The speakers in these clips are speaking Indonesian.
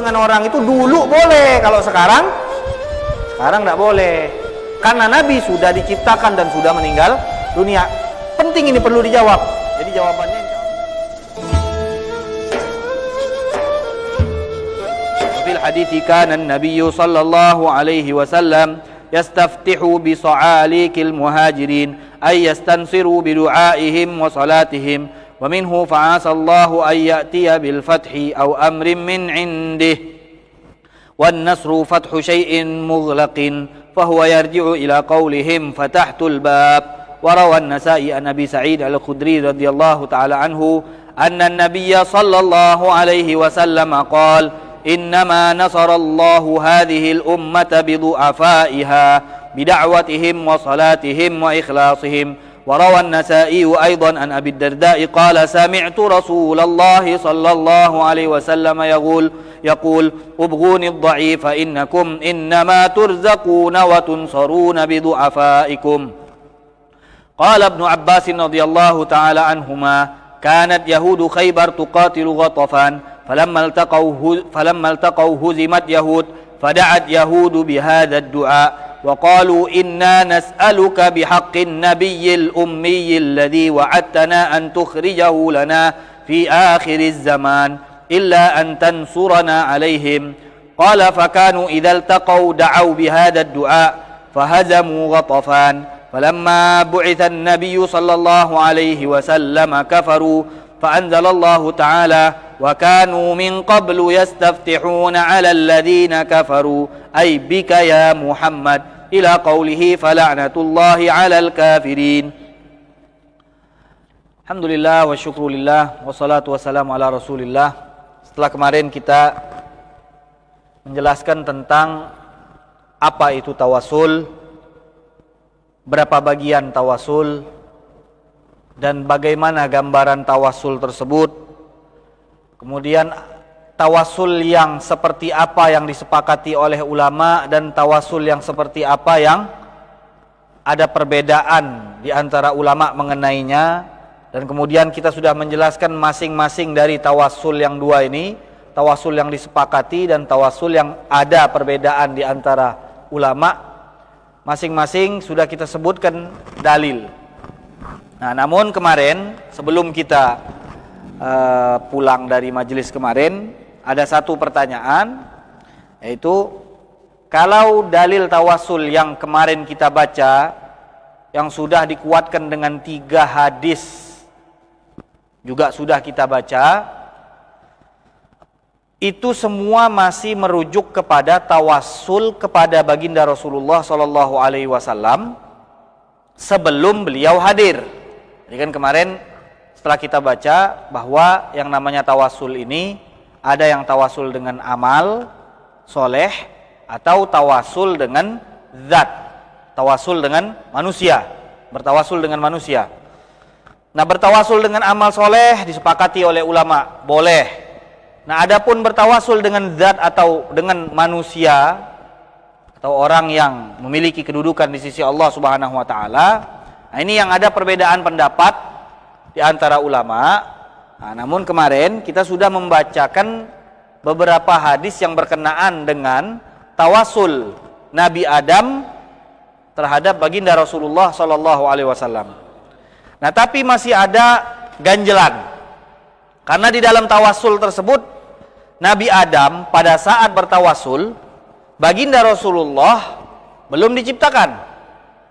dengan orang itu dulu boleh, kalau sekarang tidak boleh. Karena Nabi sudah diciptakan dan sudah meninggal dunia. Penting ini perlu dijawab. Jadi jawabannya fil hadithi kana an-nabiy sallallahu alaihi wasallam yastaftihu bi sa'alikil muhajirin ay yastansiru bi du'aihim wa salatihim wa minhu fa'asa Allahu ay ya'tiya bil fathi aw amrin min 'indihi wan nasru fathu syai'in mughlaqin fahuwa yarji'u ila qawlihim fatahtul bab. Wa rawa an-Nasa'i an Abi Sa'id al-Khudri radhiyallahu ta'ala anhu anna an-nabiy sallallahu alaihi wasallam qala innama nasarallahu hadhihi al-ummata bidu'afaiha bida'watihim wa salatihim wa ikhlasihim. Wa rawa an-Nasa'i aidan an Abi Darda'i qala sami'tu Rasulullah sallallahu alaihi wasallam yaqul ubghuni ad-dha'ifa innakum innama turzaquna wa tunsaruna bidu'afaikum. Qala Ibnu Abbas radhiyallahu ta'ala anhuma kanat yahudu Khaybar tuqatilu Ghatafan فلما التقوا هزمت يهود فدعت يهود بهذا الدعاء وقالوا إنا نسألك بحق النبي الأمي الذي وعدتنا أن تخرجه لنا في آخر الزمان إلا أن تنصرنا عليهم. قال فكانوا إذا التقوا دعوا بهذا الدعاء فهزموا غطفان فلما بعث النبي صلى الله عليه وسلم كفروا فأنزل الله تعالى وكانوا من قبل يستفتحون على الذين كفروا أي بك يا محمد إلى قوله فلعنة الله على الكافرين. Alhamdulillah wa syukrulillah wassalatu wassalamu ala rasulillah. Setelah kemarin kita menjelaskan tentang apa itu tawasul, berapa bagian tawasul, dan bagaimana gambaran tawasul tersebut. Kemudian tawasul yang seperti apa yang disepakati oleh ulama dan tawasul yang seperti apa yang ada perbedaan di antara ulama mengenainya. Dan kemudian kita sudah menjelaskan masing-masing dari tawasul yang dua ini, tawasul yang disepakati dan tawasul yang ada perbedaan di antara ulama. Masing-masing sudah kita sebutkan dalil. Nah, namun kemarin sebelum kita pulang dari majelis kemarin, ada satu pertanyaan, yaitu kalau dalil tawasul yang kemarin kita baca yang sudah dikuatkan dengan 3 hadis juga sudah kita baca, itu semua masih merujuk kepada tawasul kepada baginda Rasulullah sallallahu alaihi wasallam sebelum beliau hadir. Jadi kan kemarin setelah kita baca bahwa yang namanya tawasul ini ada yang tawasul dengan amal soleh atau tawasul dengan zat, tawasul dengan manusia, bertawasul dengan manusia. Nah, bertawasul dengan amal soleh disepakati oleh ulama boleh. Nah, adapun bertawasul dengan zat atau dengan manusia atau orang yang memiliki kedudukan di sisi Allah Subhanahu wa taala, nah ini yang ada perbedaan pendapat di antara ulama. Nah, namun kemarin kita sudah membacakan beberapa hadis yang berkenaan dengan tawasul Nabi Adam terhadap baginda Rasulullah sallallahu alaihi wasallam. Nah, tapi masih ada ganjelan. Karena di dalam tawasul tersebut Nabi Adam pada saat bertawasul baginda Rasulullah belum diciptakan.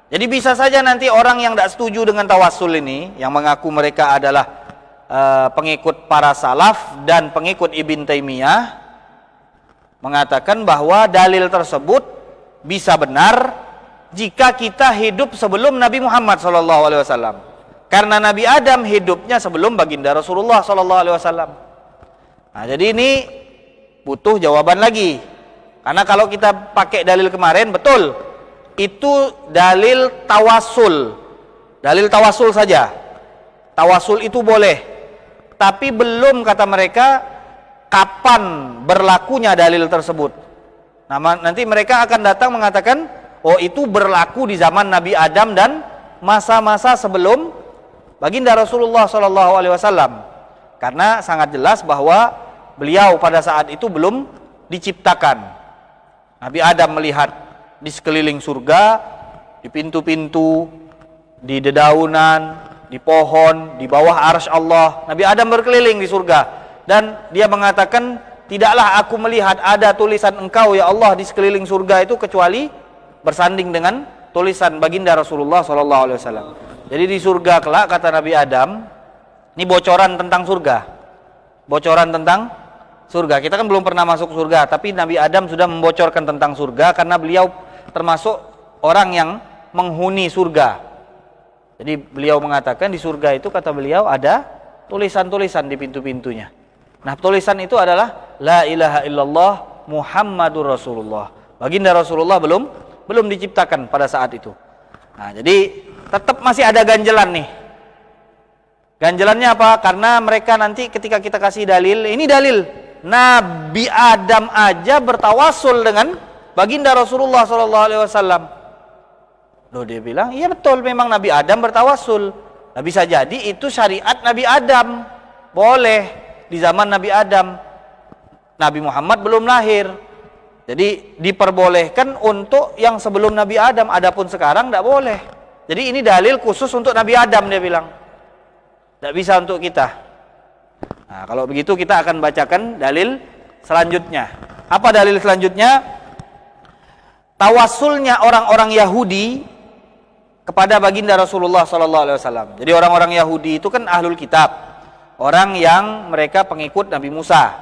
Jadi bisa saja nanti orang yang tidak setuju dengan tawasul ini, yang mengaku mereka adalah pengikut para salaf dan pengikut Ibn Taimiyah, mengatakan bahwa dalil tersebut bisa benar jika kita hidup sebelum Nabi Muhammad SAW. Karena Nabi Adam hidupnya sebelum baginda Rasulullah SAW. Nah, jadi ini butuh jawaban lagi. Karena kalau kita pakai dalil kemarin, betul, itu dalil tawasul. Dalil tawasul saja. Tawasul itu boleh. Tapi belum, kata mereka, kapan berlakunya dalil tersebut. Nah, nanti mereka akan datang mengatakan, oh itu berlaku di zaman Nabi Adam dan masa-masa sebelum baginda Rasulullah SAW. Karena sangat jelas bahwa beliau pada saat itu belum diciptakan. Nabi Adam melihat di sekeliling surga, di pintu-pintu, di dedaunan, di pohon, di bawah arsy Allah. Nabi Adam berkeliling di surga dan dia mengatakan, tidaklah aku melihat ada tulisan engkau ya Allah di sekeliling surga itu kecuali bersanding dengan tulisan baginda Rasulullah SAW. Jadi di surga kelak, kata Nabi Adam, ini bocoran tentang surga. Bocoran tentang surga. Kita kan belum pernah masuk surga, tapi Nabi Adam sudah membocorkan tentang surga karena beliau termasuk orang yang menghuni surga. Jadi beliau mengatakan di surga itu, kata beliau, ada tulisan-tulisan di pintu-pintunya. Nah, tulisan itu adalah La ilaha illallah Muhammadur Rasulullah. Baginda Rasulullah belum diciptakan pada saat itu. Nah, jadi tetap masih ada ganjelan nih. Ganjelannya apa? Karena mereka nanti ketika kita kasih dalil, ini dalil Nabi Adam aja bertawasul dengan baginda Rasulullah SAW. Loh, dia bilang, iya betul, memang Nabi Adam bertawasul. Nah, bisa jadi itu syariat Nabi Adam, boleh di zaman Nabi Adam. Nabi Muhammad belum lahir, jadi diperbolehkan untuk yang sebelum Nabi Adam. Adapun sekarang tidak boleh. Jadi ini dalil khusus untuk Nabi Adam, dia bilang, tidak bisa untuk kita. Nah, kalau begitu kita akan bacakan dalil selanjutnya. Apa dalil selanjutnya? Tawasulnya orang-orang Yahudi kepada baginda Rasulullah SAW. Jadi orang-orang Yahudi itu kan ahlul kitab, orang yang mereka pengikut Nabi Musa,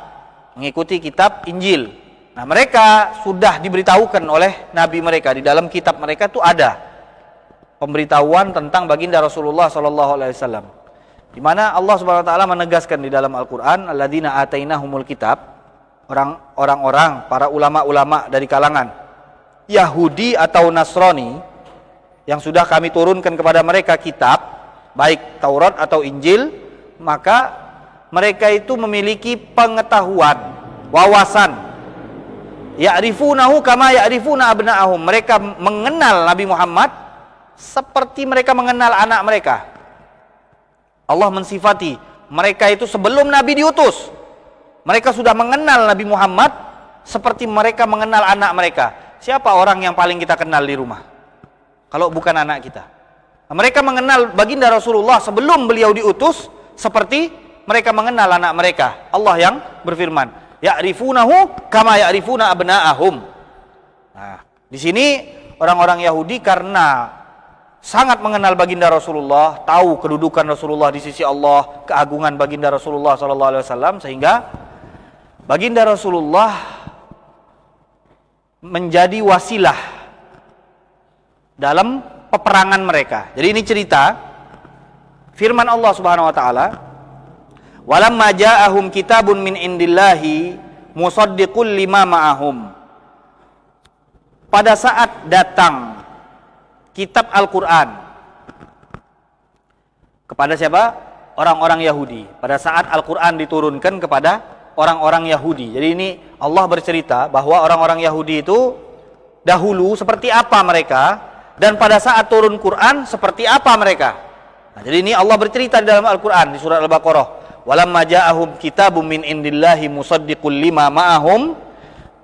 mengikuti kitab Injil. Nah, mereka sudah diberitahukan oleh Nabi mereka, di dalam kitab mereka itu ada pemberitahuan tentang baginda Rasulullah SAW, di mana Allah Subhanahu Wa Taala menegaskan di dalam Al-Quran, alladzina atainahumul kitab, orang-orang para ulama-ulama dari kalangan Yahudi atau Nasrani yang sudah kami turunkan kepada mereka kitab, baik Taurat atau Injil, maka mereka itu memiliki pengetahuan, wawasan. Ya'rifunahu kama ya'rifuna abna'ahum. Mereka mengenal Nabi Muhammad seperti mereka mengenal anak mereka. Allah mensifati mereka itu sebelum Nabi diutus, mereka sudah mengenal Nabi Muhammad seperti mereka mengenal anak mereka. Siapa orang yang paling kita kenal di rumah kalau bukan anak kita? Mereka mengenal baginda Rasulullah sebelum beliau diutus seperti mereka mengenal anak mereka. Allah yang berfirman, ya'rifunahu kama ya'rifuna abna'ahum. Nah, di sini orang-orang Yahudi karena sangat mengenal baginda Rasulullah, tahu kedudukan Rasulullah di sisi Allah, keagungan baginda Rasulullah SAW, sehingga baginda Rasulullah menjadi wasilah dalam peperangan mereka. Jadi ini cerita firman Allah Subhanahu wa taala, walamma ja'ahum kitabun min indillahi musaddiqul lima ma'ahum. Pada saat datang kitab Al-Qur'an kepada siapa? Orang-orang Yahudi. Pada saat Al-Qur'an diturunkan kepada orang-orang Yahudi. Jadi ini Allah bercerita bahwa orang-orang Yahudi itu dahulu seperti apa mereka, dan pada saat turun Quran seperti apa mereka. Nah, jadi ini Allah bercerita di dalam Al-Quran, di surat Al-Baqarah, walamma ja'ahum kitabun min indillahi musaddiqul lima ma'ahum.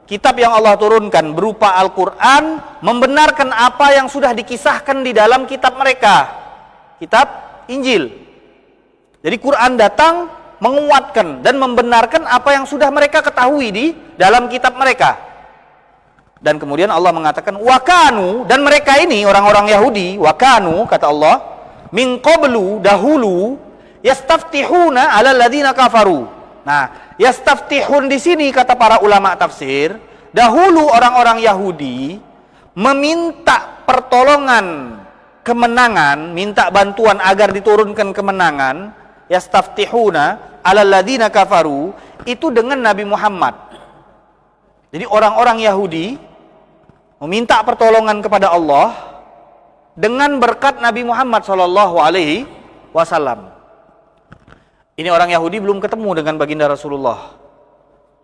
Kitab yang Allah turunkan berupa Al-Quran membenarkan apa yang sudah dikisahkan di dalam kitab mereka, kitab Injil. Jadi Quran datang menguatkan dan membenarkan apa yang sudah mereka ketahui di dalam kitab mereka. Dan kemudian Allah mengatakan wakanu, dan mereka ini orang-orang Yahudi, wakanu, kata Allah, min qablu, dahulu, yastaftihuna ala alladziina kafaru. Nah, yastaftihun di sini kata para ulama tafsir, dahulu orang-orang Yahudi meminta pertolongan, kemenangan, minta bantuan agar diturunkan kemenangan, yastaftihuna ala alladziina kafaru, itu dengan Nabi Muhammad. Jadi orang-orang Yahudi meminta pertolongan kepada Allah dengan berkat Nabi Muhammad SAW. Ini orang Yahudi belum ketemu dengan baginda Rasulullah.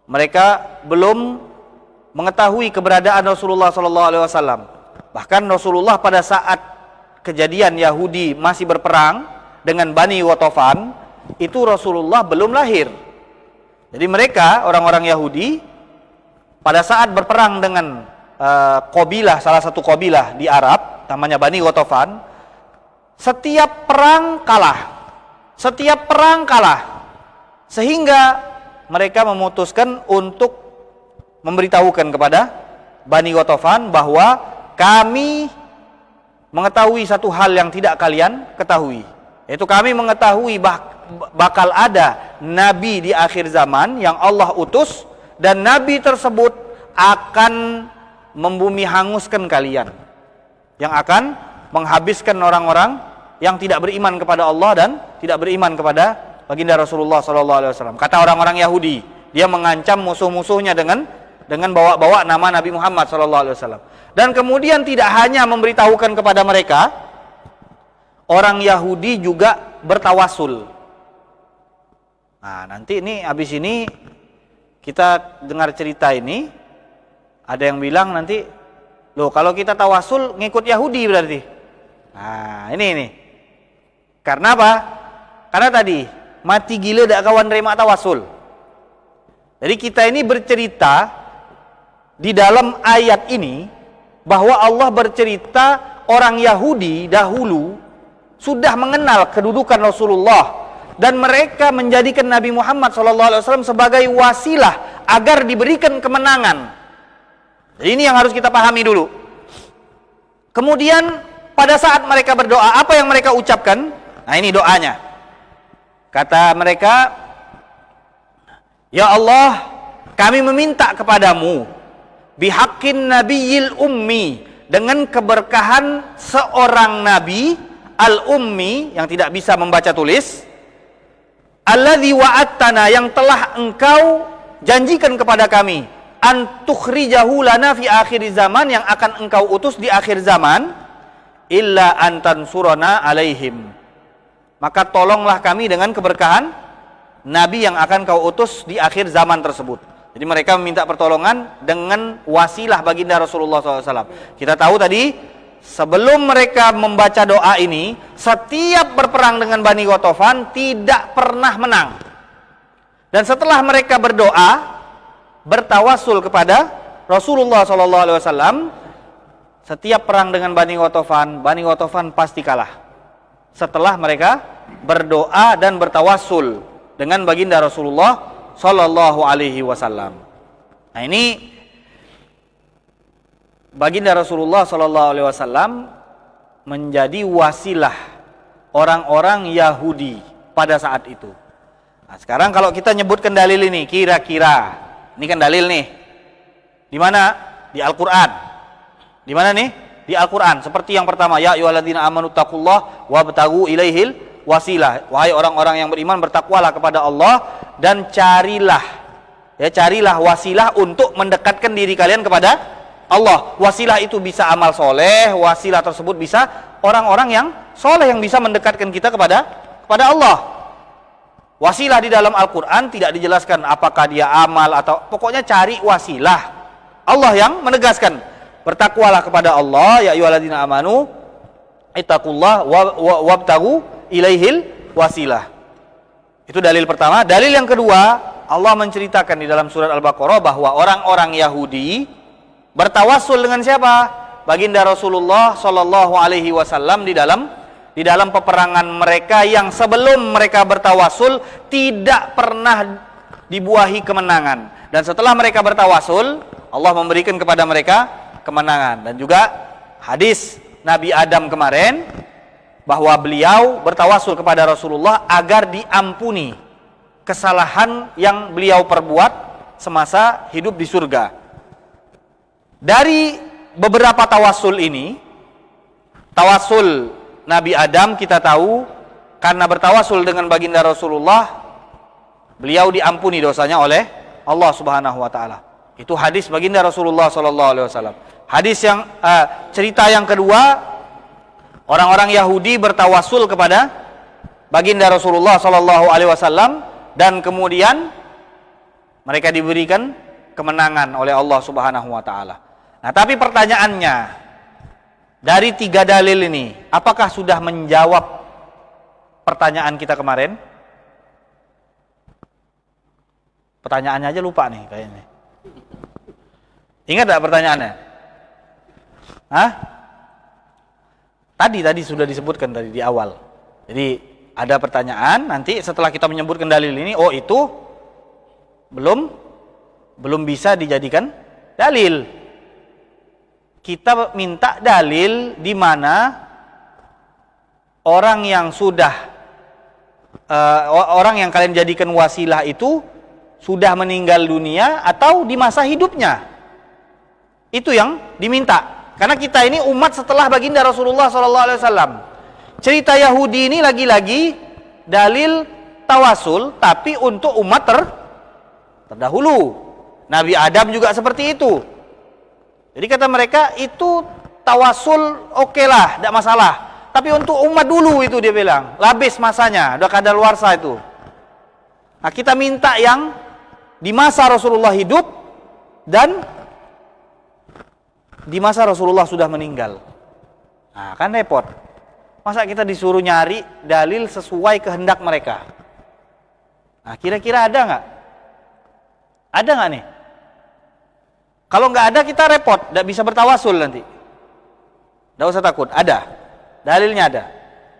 Mereka belum mengetahui keberadaan Rasulullah SAW. Bahkan Rasulullah pada saat kejadian Yahudi masih berperang dengan Bani Watofan, itu Rasulullah belum lahir. Jadi mereka orang-orang Yahudi pada saat berperang dengan qabilah, salah satu qabilah di Arab namanya Bani Ghatafan, setiap perang kalah. Setiap perang kalah. Sehingga mereka memutuskan untuk memberitahukan kepada Bani Ghatafan bahwa kami mengetahui satu hal yang tidak kalian ketahui. Yaitu kami mengetahui bakal ada nabi di akhir zaman yang Allah utus, dan nabi tersebut akan membumi hanguskan kalian, yang akan menghabiskan orang-orang yang tidak beriman kepada Allah dan tidak beriman kepada baginda Rasulullah SAW. Kata orang-orang Yahudi, dia mengancam musuh-musuhnya dengan bawa-bawa nama Nabi Muhammad SAW. Dan kemudian tidak hanya memberitahukan kepada mereka, orang Yahudi juga bertawasul. Nah, nanti ini habis ini kita dengar cerita ini, ada yang bilang nanti, loh kalau kita tawasul ngikut Yahudi berarti. Nah, ini. Karena apa? Karena tadi mati gila dak kawan nerima tawasul. Jadi kita ini bercerita di dalam ayat ini bahwa Allah bercerita orang Yahudi dahulu sudah mengenal kedudukan Rasulullah dan mereka menjadikan Nabi Muhammad SAW sebagai wasilah agar diberikan kemenangan. Jadi ini yang harus kita pahami dulu. Kemudian pada saat mereka berdoa, apa yang mereka ucapkan? Nah, ini doanya. Kata mereka, ya Allah, kami meminta kepadamu bihaqqin nabiyil ummi, dengan keberkahan seorang nabi al-ummi yang tidak bisa membaca tulis, alladzi wa'adtana, yang telah engkau janjikan kepada kami, an tukhrijahu lana fi akhir zaman, yang akan engkau utus di akhir zaman, illa antan surana alaihim, maka tolonglah kami dengan keberkahan nabi yang akan kau utus di akhir zaman tersebut. Jadi mereka meminta pertolongan dengan wasilah baginda Rasulullah SAW. Kita tahu tadi, sebelum mereka membaca doa ini, setiap berperang dengan Bani Ghatafan tidak pernah menang. Dan setelah mereka berdoa, bertawasul kepada Rasulullah SAW, setiap perang dengan Bani Ghatafan pasti kalah. Setelah mereka berdoa dan bertawasul dengan baginda Rasulullah Sallallahu Alaihi Wasallam. Nah, ini baginda Rasulullah Sallallahu Alaihi Wasallam menjadi wasilah orang-orang Yahudi pada saat itu. Nah, sekarang kalau kita nyebutkan dalil ini, kira-kira ini kan dalil nih, di mana? Di Al-Quran. Di mana nih? Di Al-Quran. Seperti yang pertama, ya ayyuhalladzina amanu taqullaha wabtaghu ilaihil wasilah. Wahai orang-orang yang beriman, bertakwalah kepada Allah dan carilah wasilah untuk mendekatkan diri kalian kepada Allah. Wasilah itu bisa amal soleh, wasilah tersebut bisa orang-orang yang soleh yang bisa mendekatkan kita kepada Allah. Wasilah di dalam Al-Quran tidak dijelaskan apakah dia amal atau, pokoknya cari wasilah. Allah yang menegaskan, bertakwalah kepada Allah, ya ayyuhalladzina amanu ittaqullah wabtaghu ilaihil wasilah. Itu dalil pertama. Dalil yang kedua, Allah menceritakan di dalam surat Al-Baqarah bahwa orang-orang Yahudi bertawasul dengan siapa? Baginda Rasulullah Shallallahu Alaihi Wasallam di dalam peperangan mereka yang sebelum mereka bertawasul tidak pernah dibuahi kemenangan. Dan setelah mereka bertawasul, Allah memberikan kepada mereka kemenangan. Dan juga hadis Nabi Adam kemarin, bahwa beliau bertawasul kepada Rasulullah agar diampuni kesalahan yang beliau perbuat semasa hidup di surga. Dari beberapa tawasul ini, tawasul Nabi Adam kita tahu karena bertawasul dengan baginda Rasulullah, beliau diampuni dosanya oleh Allah Subhanahu wa taala. Itu hadis baginda Rasulullah sallallahu alaihi wasallam. Hadis yang cerita yang kedua, orang-orang Yahudi bertawasul kepada baginda Rasulullah sallallahu alaihi wasallam dan kemudian mereka diberikan kemenangan oleh Allah Subhanahu wa taala. Nah, tapi pertanyaannya, dari 3 dalil ini, apakah sudah menjawab pertanyaan kita kemarin? Pertanyaannya aja lupa nih kayaknya. Ingat tak pertanyaannya? Hah? Tadi sudah disebutkan tadi di awal. Jadi ada pertanyaan, nanti setelah kita menyebutkan dalil ini, oh itu belum bisa dijadikan dalil. Kita minta dalil di mana orang yang orang yang kalian jadikan wasilah itu sudah meninggal dunia atau di masa hidupnya. Itu yang diminta. Karena kita ini umat setelah baginda Rasulullah SAW. Cerita Yahudi ini lagi-lagi dalil tawasul, tapi untuk umat terdahulu. Nabi Adam juga seperti itu. Jadi kata mereka itu tawasul oke lah, tidak masalah. Tapi untuk umat dulu itu dia bilang, labis masanya, udah kadaluarsa itu. Nah kita minta yang di masa Rasulullah hidup dan di masa Rasulullah sudah meninggal. Nah kan repot. Masa kita disuruh nyari dalil sesuai kehendak mereka? Nah kira-kira ada nggak? Ada nggak nih? Kalau nggak ada kita repot, nggak bisa bertawasul nanti. Nggak usah takut, ada. Dalilnya ada.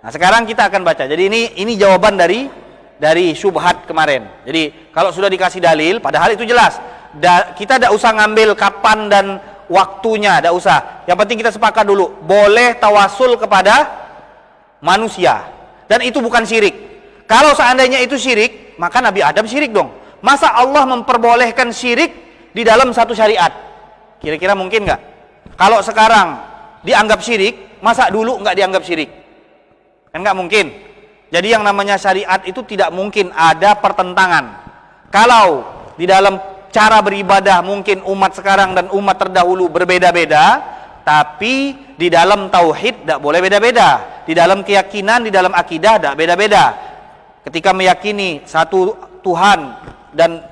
Nah sekarang kita akan baca. Jadi ini jawaban dari syubhat kemarin. Jadi kalau sudah dikasih dalil, padahal itu jelas. Kita tidak usah ngambil kapan dan waktunya, tidak usah. Yang penting kita sepakat dulu, boleh tawasul kepada manusia. Dan itu bukan syirik. Kalau seandainya itu syirik, maka Nabi Adam syirik dong. Masa Allah memperbolehkan syirik di dalam satu syariat? Kira-kira mungkin nggak? Kalau sekarang dianggap syirik, masa dulu nggak dianggap syirik? Kan nggak mungkin. Jadi yang namanya syariat itu tidak mungkin ada pertentangan. Kalau di dalam cara beribadah mungkin umat sekarang dan umat terdahulu berbeda-beda, tapi di dalam tauhid tidak boleh beda-beda. Di dalam keyakinan, di dalam akidah tidak beda-beda. Ketika meyakini satu Tuhan dan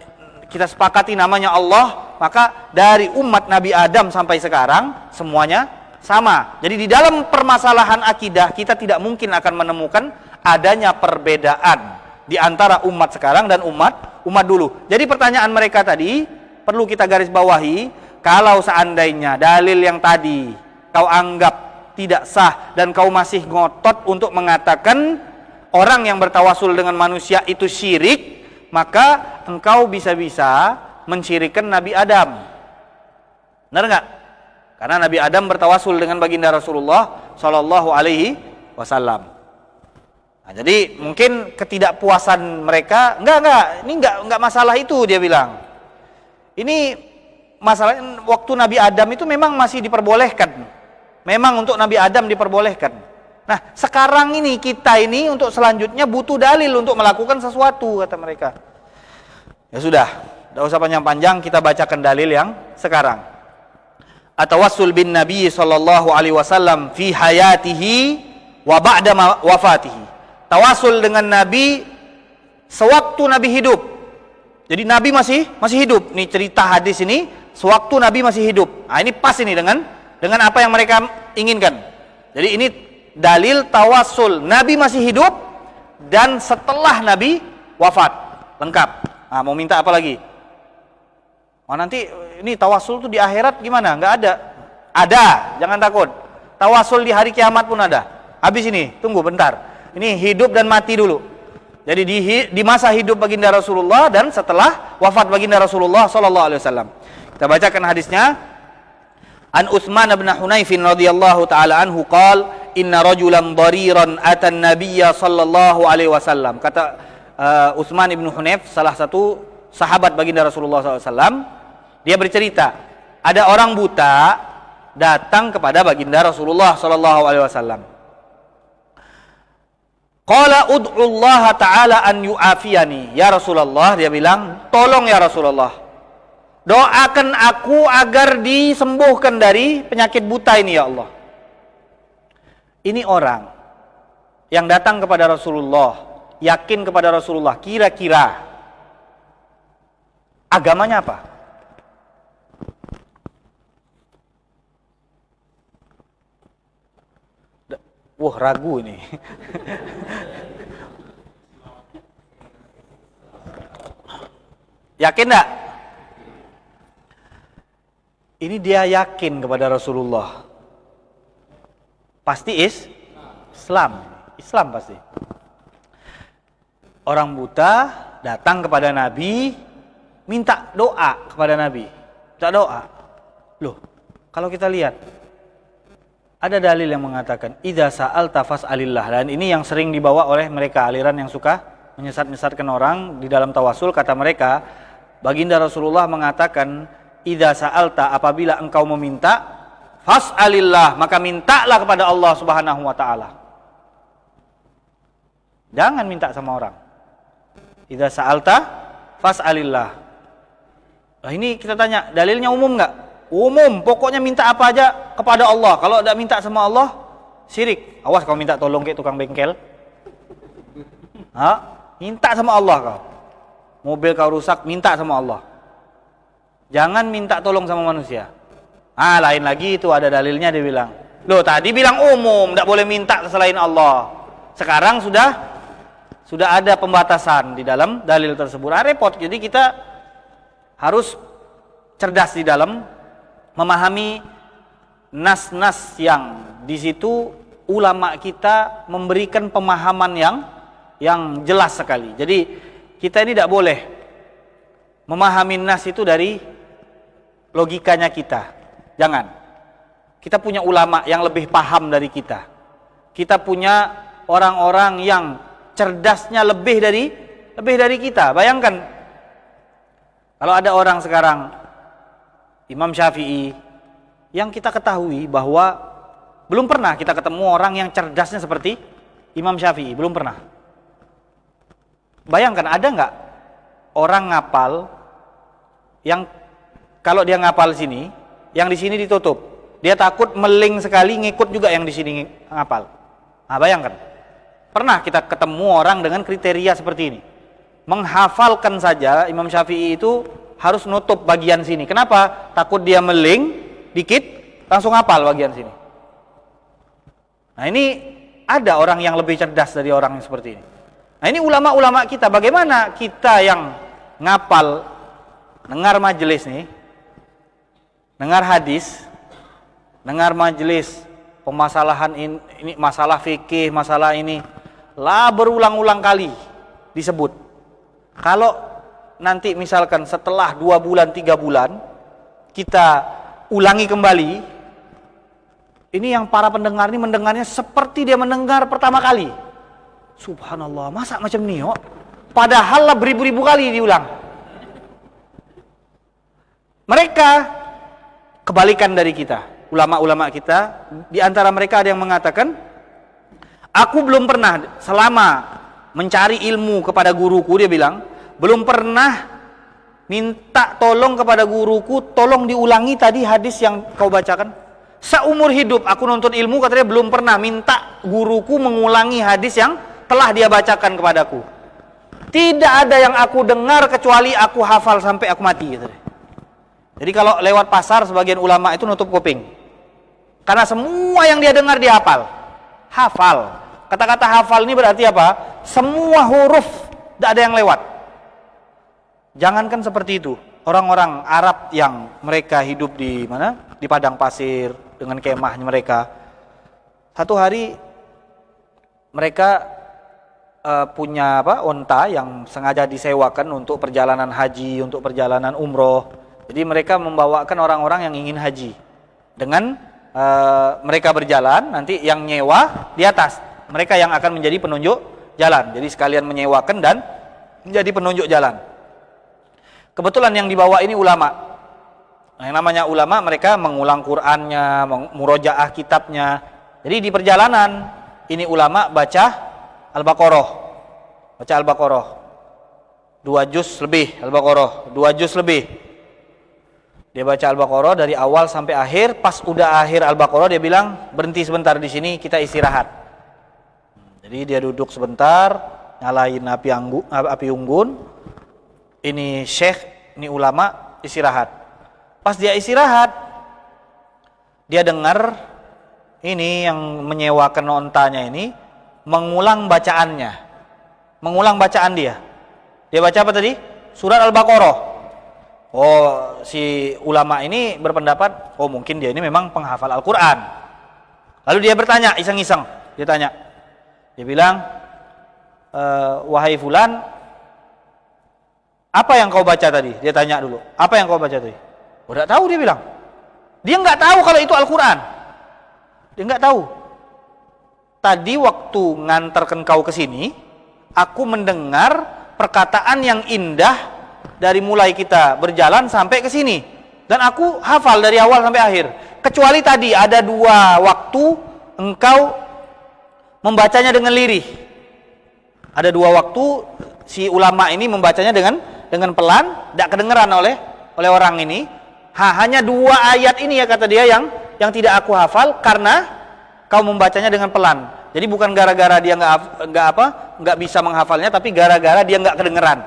kita sepakati namanya Allah, maka dari umat Nabi Adam sampai sekarang semuanya sama. Jadi di dalam permasalahan akidah kita tidak mungkin akan menemukan adanya perbedaan di antara umat sekarang dan umat dulu. Jadi pertanyaan mereka tadi perlu kita garis bawahi, kalau seandainya dalil yang tadi kau anggap tidak sah dan kau masih ngotot untuk mengatakan orang yang bertawasul dengan manusia itu syirik, maka engkau bisa-bisa mensyirikkan Nabi Adam. Benar enggak? Karena Nabi Adam bertawasul dengan baginda Rasulullah Shallallahu Alaihi Wasallam. Nah, jadi mungkin ketidakpuasan mereka, ini enggak masalah itu dia bilang. Ini masalah waktu Nabi Adam itu memang masih diperbolehkan. Memang untuk Nabi Adam diperbolehkan. Nah, sekarang ini kita ini untuk selanjutnya butuh dalil untuk melakukan sesuatu, kata mereka. Ya sudah, tidak usah panjang-panjang, kita bacakan dalil yang sekarang. Atawassul bin Nabi sallallahu alaihi wasallam fi hayatihi wa ba'da wafatihi. Tawasul dengan Nabi sewaktu Nabi hidup. Jadi Nabi masih hidup. Nih cerita hadis ini sewaktu Nabi masih hidup. Nah, ini pas ini dengan apa yang mereka inginkan. Jadi ini dalil tawasul Nabi masih hidup dan setelah Nabi wafat. Lengkap. Nah, mau minta apa lagi? Oh, nanti ini tawasul tuh di akhirat gimana? Nggak ada. Ada, jangan takut. Tawasul di hari kiamat pun ada. Habis ini, tunggu bentar. Ini hidup dan mati dulu. Jadi di masa hidup baginda Rasulullah dan setelah wafat baginda Rasulullah sallallahu alaihi wasallam. Kita bacakan hadisnya. An Utsman bin Hunayf radhiyallahu taala anhu qala inna rajulan dariran atan nabiyya sallallahu alaihi wasallam. Kata Utsman bin Hunayf, salah satu sahabat baginda Rasulullah SAW, dia bercerita, ada orang buta datang kepada baginda Rasulullah SAW. Qala ud'u Allah ta'ala an yu'afiyani. Ya Rasulullah, dia bilang, tolong ya Rasulullah, doakan aku agar disembuhkan dari penyakit buta ini ya Allah. Ini orang yang datang kepada Rasulullah, yakin kepada Rasulullah, kira-kira agamanya apa? Wah, ragu ini. Yakin enggak? Ini dia yakin kepada Rasulullah. Pasti Islam. Islam pasti. Orang buta datang kepada Nabi, minta doa kepada Nabi. Minta doa. Loh, kalau kita lihat, ada dalil yang mengatakan, idza sa'alta fas'alillah. Dan ini yang sering dibawa oleh mereka, aliran yang suka menyesat-nyesatkan orang di dalam tawasul. Kata mereka, baginda Rasulullah mengatakan, idza sa'alta, apabila engkau meminta, fas'alillah, maka mintalah kepada Allah Subhanahu wa taala. Jangan minta sama orang. Idza sa'alta fas'alillah. Nah, ini kita tanya, dalilnya umum enggak? Umum, pokoknya minta apa aja kepada Allah. Kalau tidak minta sama Allah, syirik. Awas kau minta tolong kayak tukang bengkel. Minta sama Allah kau. Mobil kau rusak, minta sama Allah. Jangan minta tolong sama manusia. Lain lagi itu ada dalilnya, dia bilang. Loh, tadi bilang umum, tidak boleh minta selain Allah. Sekarang sudah ada pembatasan di dalam dalil tersebut. Repot. Jadi kita harus cerdas di dalam memahami nas-nas yang di situ ulama kita memberikan pemahaman yang jelas sekali. Jadi kita ini tidak boleh memahami nas itu dari logikanya kita. Jangan. Kita punya ulama yang lebih paham dari kita. Kita punya orang-orang yang cerdasnya lebih dari kita. Bayangkan kalau ada orang sekarang Imam Syafi'i yang kita ketahui bahwa belum pernah kita ketemu orang yang cerdasnya seperti Imam Syafi'i, belum pernah. Bayangkan ada nggak orang ngapal yang kalau dia ngapal sini, yang di sini ditutup, dia takut meling sekali ngikut juga yang di sini ngapal. Bayangkan, pernah kita ketemu orang dengan kriteria seperti ini, menghafalkan saja Imam Syafi'i itu harus nutup bagian sini. Kenapa? Takut dia meling dikit langsung hafal bagian sini. Nah, ini ada orang yang lebih cerdas dari orang yang seperti ini. Nah, ini ulama-ulama kita. Bagaimana kita yang ngapal, dengar majelis nih, dengar hadis, dengar majelis permasalahan ini, masalah fikih, masalah ini lah berulang-ulang kali disebut. Kalau nanti misalkan setelah 2 bulan, 3 bulan kita ulangi kembali, ini yang para pendengar ini mendengarnya seperti dia mendengar pertama kali. Subhanallah, masa macam ini kok? Padahal lah beribu-ribu kali diulang. Mereka kebalikan dari kita. Ulama-ulama kita, di antara mereka ada yang mengatakan, aku belum pernah selama mencari ilmu kepada guruku, dia bilang, belum pernah minta tolong kepada guruku, tolong diulangi tadi hadis yang kau bacakan. Seumur hidup aku nuntut ilmu, katanya belum pernah minta guruku mengulangi hadis yang telah dia bacakan kepadaku. Tidak ada yang aku dengar kecuali aku hafal sampai aku mati. Gitu. Jadi kalau lewat pasar sebagian ulama itu nutup kuping. Karena semua yang dia dengar dia hafal. Hafal. Kata-kata hafal ini berarti apa? Semua huruf tidak ada yang lewat. Jangankan seperti itu, orang-orang Arab yang mereka hidup di mana? Di padang pasir dengan kemahnya mereka. Satu hari mereka punya onta yang sengaja disewakan untuk perjalanan haji, untuk perjalanan umroh. Jadi mereka membawakan orang-orang yang ingin haji. Dengan mereka berjalan, nanti yang nyewa di atas. Mereka yang akan menjadi penunjuk jalan. Jadi sekalian menyewakan dan menjadi penunjuk jalan. Kebetulan yang dibawa ini ulama. Nah, yang namanya ulama, mereka mengulang Qur'annya, murojaah kitabnya. Jadi di perjalanan ini ulama baca Al-Baqarah. Baca Al-Baqarah. 2 juz lebih Al-Baqarah, 2 juz lebih. Dia baca Al-Baqarah dari awal sampai akhir. Pas udah akhir Al-Baqarah dia bilang, berhenti sebentar di sini, kita istirahat. Jadi dia duduk sebentar, nyalain api unggun. Ini syekh, ini ulama istirahat. Pas dia istirahat, dia dengar ini yang menyewakan ontanya ini mengulang bacaannya, mengulang bacaan dia. Dia baca apa tadi? Surat Al-Baqarah. Oh, si ulama ini berpendapat, oh mungkin dia ini memang penghafal Al-Quran. Lalu dia bertanya, iseng-iseng, dia tanya, dia bilang, wahai fulan, apa yang kau baca tadi? Dia tanya dulu, apa yang kau baca tadi? Oh, tidak tahu, dia bilang. Dia nggak tahu kalau itu Al-Quran. Dia nggak tahu. Tadi waktu ngantarkan kau ke sini, aku mendengar perkataan yang indah dari mulai kita berjalan sampai ke sini, dan aku hafal dari awal sampai akhir. Kecuali tadi ada 2 waktu engkau membacanya dengan lirih. Ada 2 waktu si ulama ini membacanya dengan pelan, tidak kedengeran oleh orang ini. Hanya 2 ayat ini ya kata dia yang tidak aku hafal karena kau membacanya dengan pelan. Jadi bukan gara-gara dia nggak bisa menghafalnya, tapi gara-gara dia nggak kedengeran.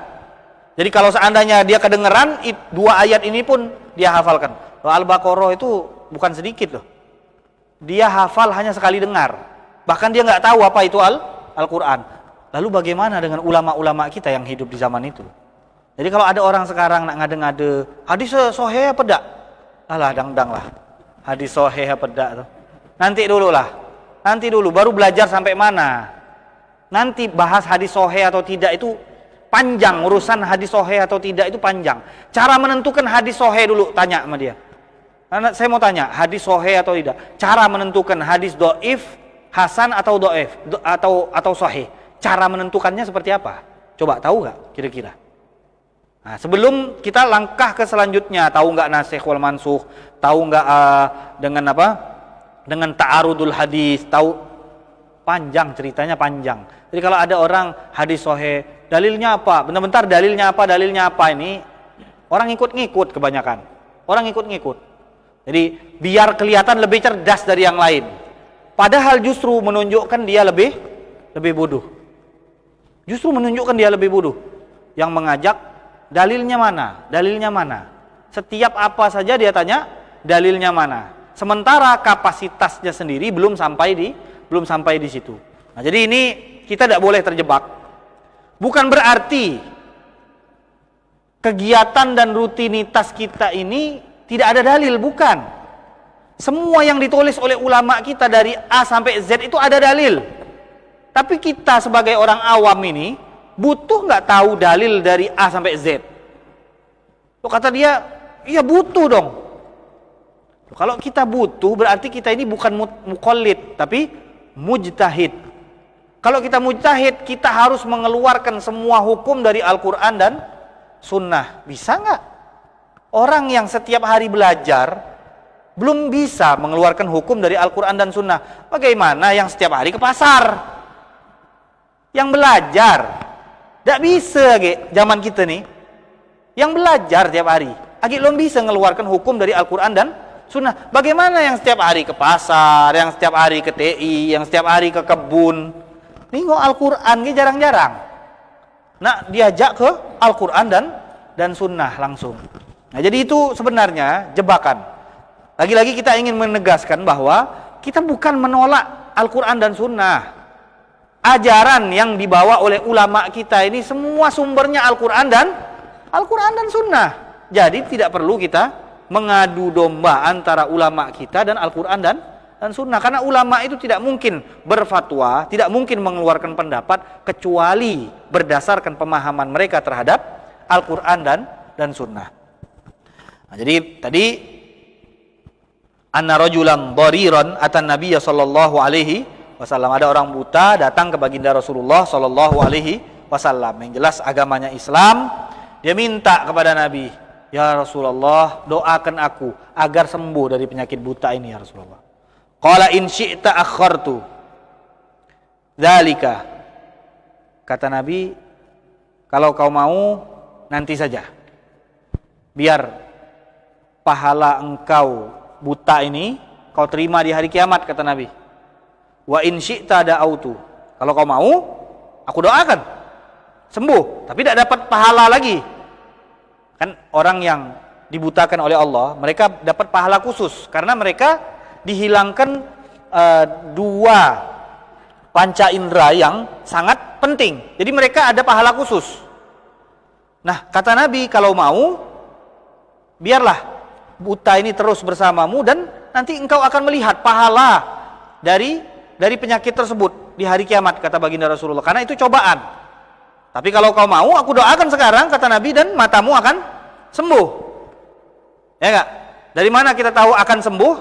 Jadi kalau seandainya dia kedengeran, 2 ayat ini pun dia hafalkan. Al-Baqarah itu bukan sedikit loh. Dia hafal hanya sekali dengar. Bahkan dia nggak tahu apa itu Al-Quran. Lalu bagaimana dengan ulama-ulama kita yang hidup di zaman itu? Jadi kalau ada orang sekarang nak ngade-ngade, hadis sahih apa dak? Alah dang-dang lah. Hadis sahih apa dak tuh? Nanti dulu lah. Nanti dulu, baru belajar sampai mana? Nanti bahas hadis sahih atau tidak itu panjang, urusan hadis sahih atau tidak itu panjang. Cara menentukan hadis sahih dulu, tanya sama dia. Karena saya mau tanya, hadis sahih atau tidak? Cara menentukan hadis dhaif, hasan atau dhaif atau sahih. Cara menentukannya seperti apa? Coba tahu nggak kira-kira? Nah, sebelum kita langkah ke selanjutnya, tahu nggak nasikh wal mansukh? Tahu nggak dengan apa? Dengan ta'arudul hadis? Tahu? Panjang ceritanya, panjang. Jadi kalau ada orang hadis sahih, dalilnya apa? Bentar-bentar dalilnya apa ini? Orang ngikut-ngikut kebanyakan. Orang ngikut-ngikut. Jadi biar kelihatan lebih cerdas dari yang lain. Padahal justru menunjukkan dia lebih bodoh. Justru menunjukkan dia lebih bodoh. Yang mengajak dalilnya mana? Dalilnya mana? Setiap apa saja dia tanya dalilnya mana. Sementara kapasitasnya sendiri belum sampai di situ. Nah, jadi ini kita tidak boleh terjebak. Bukan berarti kegiatan dan rutinitas kita ini tidak ada dalil, bukan. Semua yang ditulis oleh ulama kita dari A sampai Z itu ada dalil. Tapi kita sebagai orang awam ini butuh nggak tahu dalil dari A sampai Z? Loh, kata dia, iya butuh dong. Loh, kalau kita butuh berarti kita ini bukan muqallid, tapi mujtahid. Kalau kita mujtahid, kita harus mengeluarkan semua hukum dari Al-Quran dan Sunnah. Bisa nggak? Orang yang setiap hari belajar belum bisa mengeluarkan hukum dari Al-Quran dan Sunnah. Bagaimana yang setiap hari ke pasar? Yang belajar tidak bisa zaman kita nih. Yang belajar tiap hari belum bisa mengeluarkan hukum dari Al-Quran dan Sunnah. Bagaimana yang setiap hari ke pasar, yang setiap hari ke TI, yang setiap hari ke kebun? Nengok Al-Quran jarang-jarang. Nah, diajak ke Al-Quran dan Sunnah langsung. Nah, jadi itu sebenarnya jebakan. Lagi-lagi kita ingin menegaskan bahwa kita bukan menolak Al-Quran dan Sunnah. Ajaran yang dibawa oleh ulama kita ini semua sumbernya Al-Quran dan Sunnah. Jadi tidak perlu kita mengadu domba antara ulama kita dan Al-Quran dan Sunnah. Karena ulama itu tidak mungkin berfatwa, tidak mungkin mengeluarkan pendapat kecuali berdasarkan pemahaman mereka terhadap Al-Quran dan Sunnah. Nah, jadi tadi anna rajulan dhariran atan nabiyya sallallahu alaihi wasallam. Ada orang buta datang ke baginda Rasulullah sallallahu alaihi wasallam. Yang jelas agamanya Islam. Dia minta kepada Nabi, ya Rasulullah, doakan aku agar sembuh dari penyakit buta ini ya Rasulullah. Qala in syi'ta akhartu dzalika. Kata Nabi, kalau kau mau nanti saja. Biar pahala engkau buta ini kau terima di hari kiamat, kata Nabi. Wa in syi'ta da'autu. Kalau kau mau, aku doakan sembuh, tapi tidak dapat pahala lagi. Kan orang yang dibutakan oleh Allah, mereka dapat pahala khusus karena mereka dihilangkan 2 panca indera yang sangat penting. Jadi mereka ada pahala khusus. Nah, kata Nabi, kalau mau biarlah buta ini terus bersamamu dan nanti engkau akan melihat pahala dari penyakit tersebut di hari kiamat, kata baginda Rasulullah. Karena itu cobaan. Tapi kalau kau mau, aku doakan sekarang, kata Nabi, dan matamu akan sembuh. Ya enggak? Dari mana kita tahu akan sembuh?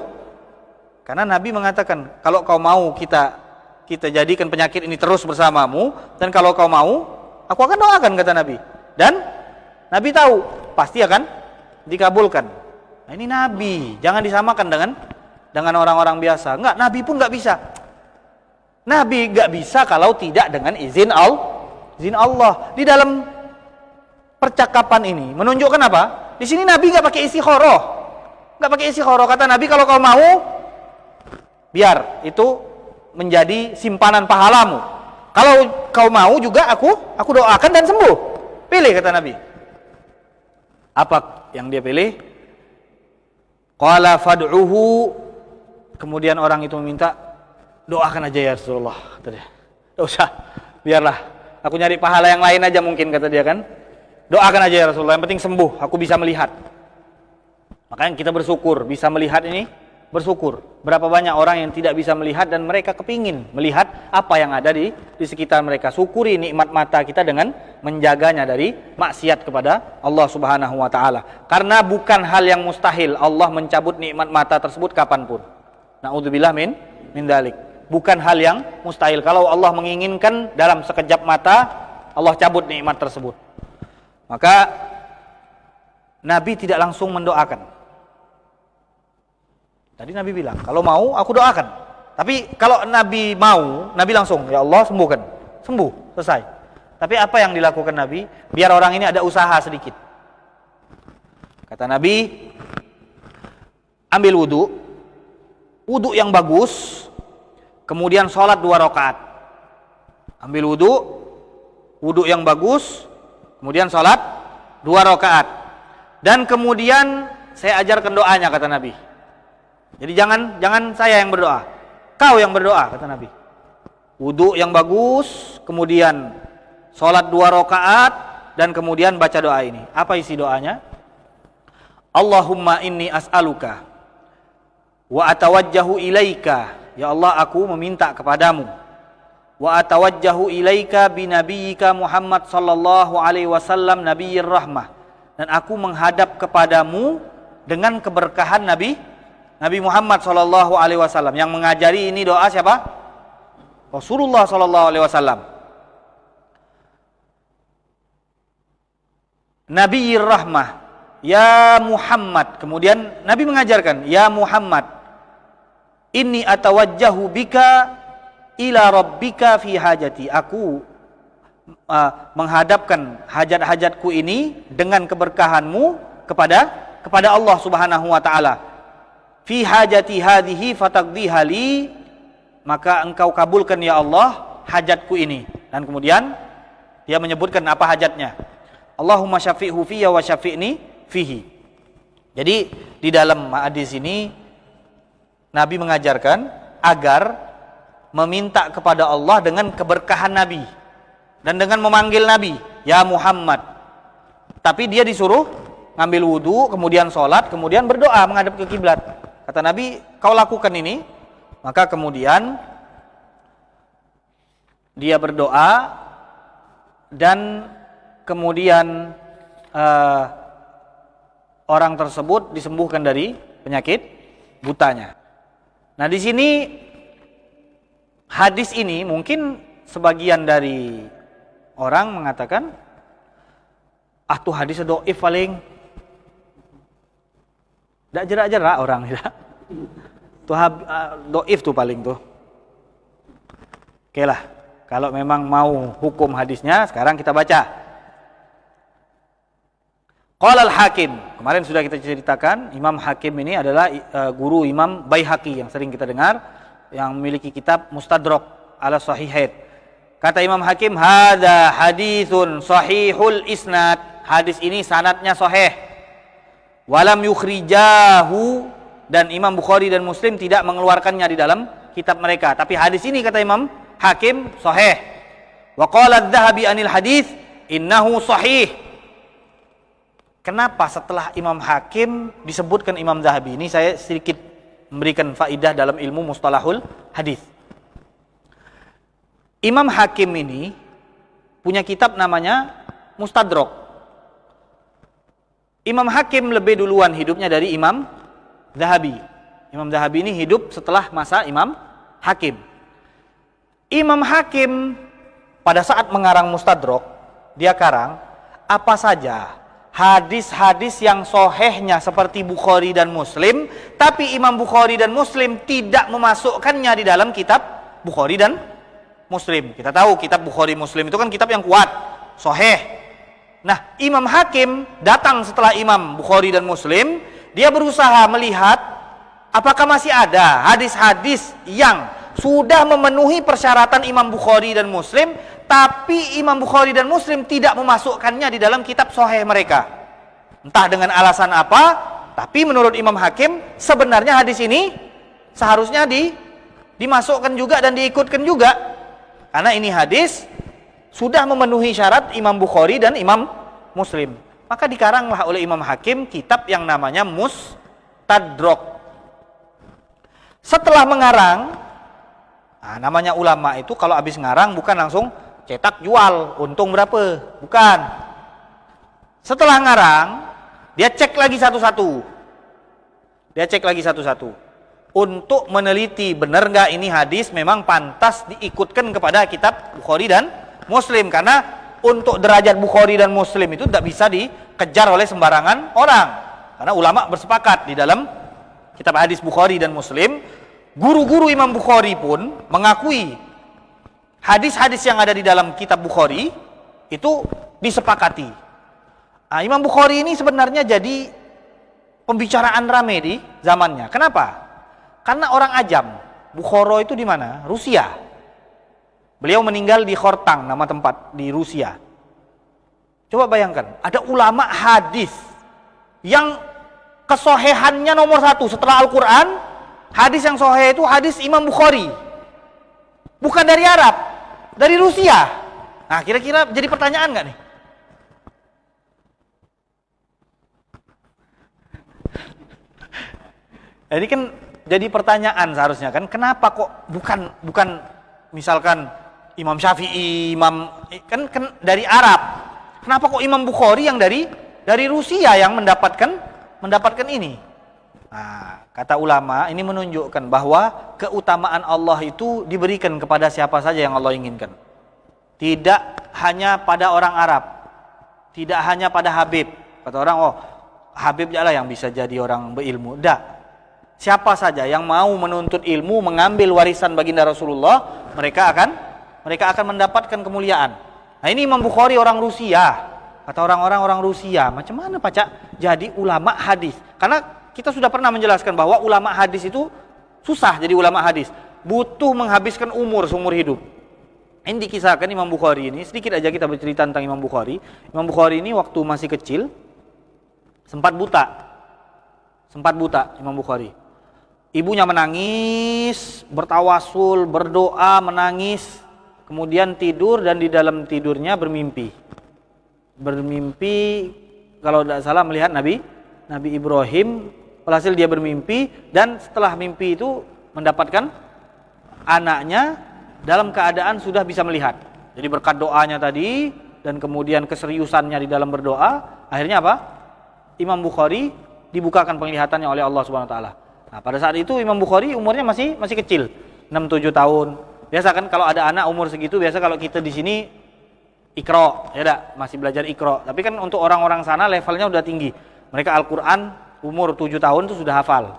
Karena Nabi mengatakan, kalau kau mau kita jadikan penyakit ini terus bersamamu, dan kalau kau mau, aku akan doakan, kata Nabi. Dan Nabi tahu pasti akan dikabulkan. Nah, ini Nabi, jangan disamakan dengan orang-orang biasa. Enggak, Nabi pun enggak bisa. Nabi enggak bisa kalau tidak dengan izin Allah. Di dalam percakapan ini menunjukkan apa? Di sini Nabi enggak pakai istikharah. Enggak pakai istikharah. Kata Nabi, kalau kau mau, biar itu menjadi simpanan pahalamu. Kalau kau mau juga aku doakan dan sembuh. Pilih, kata Nabi. Apa yang dia pilih? Qala fad'uhu. Kemudian orang itu meminta, doakan aja ya Rasulullah, kata dia. Tidak usah, biarlah aku nyari pahala yang lain aja mungkin, kata dia kan. Doakan aja ya Rasulullah, yang penting sembuh, aku bisa melihat. Makanya kita bersyukur bisa melihat ini, bersyukur. Berapa banyak orang yang tidak bisa melihat dan mereka kepingin melihat apa yang ada di sekitar mereka. Syukuri nikmat mata kita dengan menjaganya dari maksiat kepada Allah Subhanahu wa taala. Karena bukan hal yang mustahil Allah mencabut nikmat mata tersebut kapanpun. Na'udzubillah min dalik. Bukan hal yang mustahil. Kalau Allah menginginkan dalam sekejap mata, Allah cabut nikmat tersebut. Maka Nabi tidak langsung mendoakan. Tadi Nabi bilang, kalau mau aku doakan. Tapi kalau Nabi mau, Nabi langsung, ya Allah sembuhkan. Sembuh, selesai. Tapi apa yang dilakukan Nabi? Biar orang ini ada usaha sedikit. Kata Nabi, ambil wudu yang bagus, kemudian sholat 2 rakaat. Ambil wudu yang bagus, kemudian sholat 2 rakaat. Dan kemudian saya ajarkan doanya, kata Nabi. Jadi jangan saya yang berdoa, kau yang berdoa, kata Nabi. Wudu yang bagus, kemudian sholat 2 rakaat, dan kemudian baca doa ini. Apa isi doanya? Allahumma inni as'aluka wa atawajjahu ilaika. Ya Allah, aku meminta kepadamu. Wa atawajjahu ilaika binabiyyika Muhammad sallallahu alaihi wasallam nabiyyir rahmah. Dan aku menghadap kepadamu dengan keberkahan Nabi Muhammad sallallahu alaihi wasallam. Yang mengajari ini doa siapa? Rasulullah sallallahu alaihi wasallam. Nabiyyir rahmah, ya Muhammad. Kemudian Nabi mengajarkan, ya Muhammad, inni atawajjahu bika ila rabbika fi hajati. Aku menghadapkan hajat-hajatku ini dengan keberkahanmu kepada Allah Subhanahu wa taala. Fi hajati hadhihi fataqdiha li, maka engkau kabulkan ya Allah hajatku ini. Dan kemudian dia menyebutkan apa hajatnya. Allahumma syafi'hu fiyya wa syafi'ni fihi. Jadi di dalam hadis ini Nabi mengajarkan agar meminta kepada Allah dengan keberkahan Nabi dan dengan memanggil Nabi, ya Muhammad. Tapi dia disuruh ngambil wudu, kemudian sholat, kemudian berdoa menghadap ke kiblat. Kata Nabi, kau lakukan ini. Maka kemudian dia berdoa dan kemudian orang tersebut disembuhkan dari penyakit butanya. Nah, di sini hadis ini mungkin sebagian dari orang mengatakan, tuh hadis dhaif paling. Tidak jerak-jerak orang ya. Tuh dhaif tuh paling tuh. Oke lah, kalau memang mau hukum hadisnya, sekarang kita baca. Qala al-Hakim. Kemarin sudah kita ceritakan, Imam Hakim ini adalah guru Imam Baihaqi yang sering kita dengar, yang memiliki kitab Mustadrak ala Sahihain. Kata Imam Hakim, hadza haditsun sahihul isnad. Hadis ini sanadnya sahih. Walam yukhrijahu, dan Imam Bukhari dan Muslim tidak mengeluarkannya di dalam kitab mereka. Tapi hadis ini kata Imam Hakim sahih. Wa qala adz-Dzahabi anil hadis innahu sahih. Kenapa setelah Imam Hakim disebutkan Imam Zahabi? Ini saya sedikit memberikan faidah dalam ilmu mustalahul hadis. Imam Hakim ini punya kitab namanya Mustadrak. Imam Hakim lebih duluan hidupnya dari Imam Zahabi. Imam Zahabi ini hidup setelah masa Imam Hakim. Imam Hakim pada saat mengarang Mustadrak, dia karang apa saja hadis-hadis yang sohehnya seperti Bukhari dan Muslim, tapi Imam Bukhari dan Muslim tidak memasukkannya di dalam kitab Bukhari dan Muslim. Kita tahu kitab Bukhari Muslim itu kan kitab yang kuat, soheh. Nah, Imam Hakim datang setelah Imam Bukhari dan Muslim, dia berusaha melihat apakah masih ada hadis-hadis yang sudah memenuhi persyaratan Imam Bukhari dan Muslim, tapi Imam Bukhari dan Muslim tidak memasukkannya di dalam kitab sahih mereka. Entah dengan alasan apa, tapi menurut Imam Hakim sebenarnya hadis ini seharusnya dimasukkan juga dan diikutkan juga. Karena ini hadis sudah memenuhi syarat Imam Bukhari dan Imam Muslim. Maka dikaranglah oleh Imam Hakim kitab yang namanya Mustadrak. Setelah mengarang, namanya ulama itu kalau habis ngarang bukan langsung cetak jual, untung berapa, bukan. Setelah ngarang, dia cek lagi satu-satu. Dia cek lagi satu-satu untuk meneliti benar nggak ini hadis memang pantas diikutkan kepada kitab Bukhari dan Muslim, karena untuk derajat Bukhari dan Muslim itu tidak bisa dikejar oleh sembarangan orang. Karena ulama bersepakat di dalam kitab hadis Bukhari dan Muslim. Guru-guru Imam Bukhari pun mengakui hadis-hadis yang ada di dalam kitab Bukhari itu disepakati. Imam Bukhari ini sebenarnya jadi pembicaraan rame di zamannya. Kenapa? Karena orang ajam. Bukhara itu di mana? Rusia. Beliau meninggal di Khortang, nama tempat di Rusia. Coba bayangkan, ada ulama hadis yang kesohehannya nomor 1 setelah Al-Quran. Hadis yang sahih itu hadis Imam Bukhari. Bukan dari Arab, dari Rusia. Nah, kira-kira jadi pertanyaan nggak nih? Ini kan jadi pertanyaan seharusnya kan, kenapa kok bukan misalkan Imam Syafi'i, kan dari Arab. Kenapa kok Imam Bukhari yang dari Rusia yang mendapatkan ini? Nah, kata ulama ini menunjukkan bahwa keutamaan Allah itu diberikan kepada siapa saja yang Allah inginkan. Tidak hanya pada orang Arab, tidak hanya pada Habib. Kata orang, oh Habib lah yang bisa jadi orang berilmu. Tidak. Siapa saja yang mau menuntut ilmu, mengambil warisan baginda Rasulullah, mereka akan mendapatkan kemuliaan. Nah, ini Imam Bukhari orang Rusia. Kata orang Rusia, macam mana Pak jadi ulama hadis? Karena kita sudah pernah menjelaskan bahwa ulama hadis itu susah jadi ulama hadis, butuh menghabiskan umur seumur hidup. Ini dikisahkan Imam Bukhari ini, sedikit aja kita bercerita tentang Imam Bukhari. Imam Bukhari ini waktu masih kecil sempat buta Imam Bukhari. Ibunya menangis, bertawasul, berdoa, menangis, kemudian tidur dan di dalam tidurnya bermimpi kalau tidak salah melihat Nabi Ibrahim. Alhasil dia bermimpi dan setelah mimpi itu mendapatkan anaknya dalam keadaan sudah bisa melihat. Jadi berkat doanya tadi dan kemudian keseriusannya di dalam berdoa, akhirnya apa? Imam Bukhari dibukakan penglihatannya oleh Allah Subhanahu wa taala. Nah, pada saat itu Imam Bukhari umurnya masih kecil, 6-7 tahun. Biasa kan kalau ada anak umur segitu, biasa kalau kita di sini Iqra, ya enggak, masih belajar Iqra. Tapi kan untuk orang-orang sana levelnya udah tinggi. Mereka Al-Qur'an umur 7 tahun itu sudah hafal.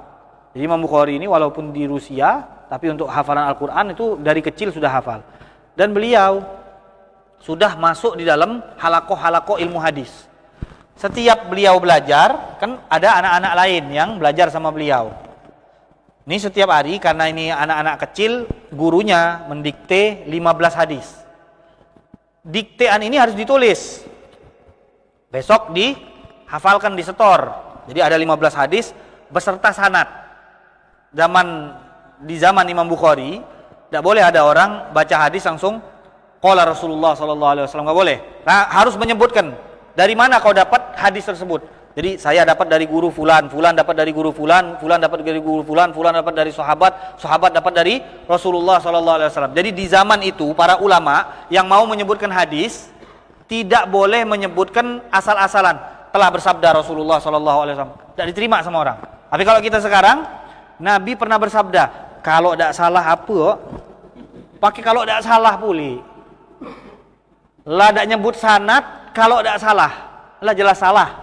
Jadi Imam Bukhari ini walaupun di Rusia, tapi untuk hafalan Al-Quran itu dari kecil sudah hafal. Dan beliau sudah masuk di dalam halakoh-halakoh ilmu hadis. Setiap beliau belajar, kan ada anak-anak lain yang belajar sama beliau. Ini setiap hari, karena ini anak-anak kecil, gurunya mendikte 15 hadis. Diktean ini harus ditulis. Besok dihafalkan, disetor. Jadi ada 15 hadis beserta sanad. Di zaman Imam Bukhari tidak boleh ada orang baca hadis langsung qala Rasulullah sallallahu alaihi wasallam, enggak boleh. Nah, harus menyebutkan Dari mana kau dapat hadis tersebut? Jadi saya dapat dari guru fulan, fulan dapat dari guru fulan, fulan dapat dari guru fulan, fulan dapat dari sahabat, sahabat dapat dari Rasulullah SAW. Jadi di zaman itu para ulama yang mau menyebutkan hadis tidak boleh menyebutkan asal-asalan. Telah bersabda Rasulullah SAW. Tidak diterima sama orang. Tapi kalau kita sekarang, Nabi pernah bersabda, kalau tidak salah apa? Pakai kalau tidak salah pulih. Lah tidak nyebut sanad, kalau tidak salah. Lah jelas salah.